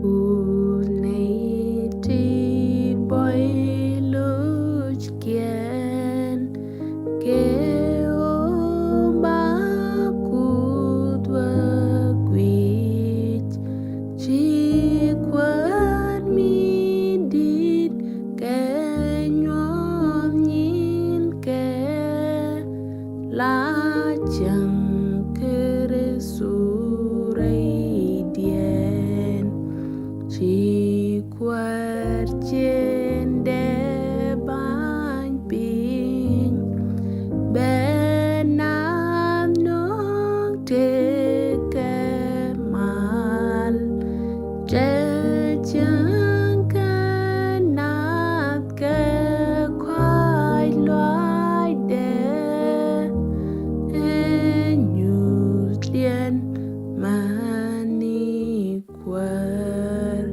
Poth ney ti buɔy luch kien ke o ba kut wa gwich chi kwat mi dit ke nyuom nyin ke la chang kere surai dien chi kwat chen de bany piny benam nong te ke mal chang ke nat ke kwai loy de nyus dien mani kwar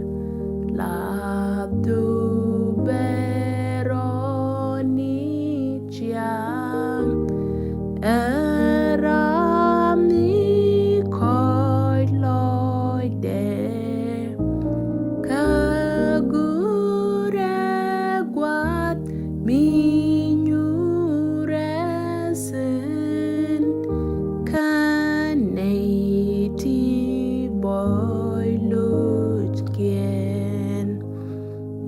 lab du beroni chiang eram ni koi loy de kagure gwat mi nyuresin kanay ti buɔy luch kien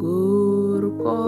gur ko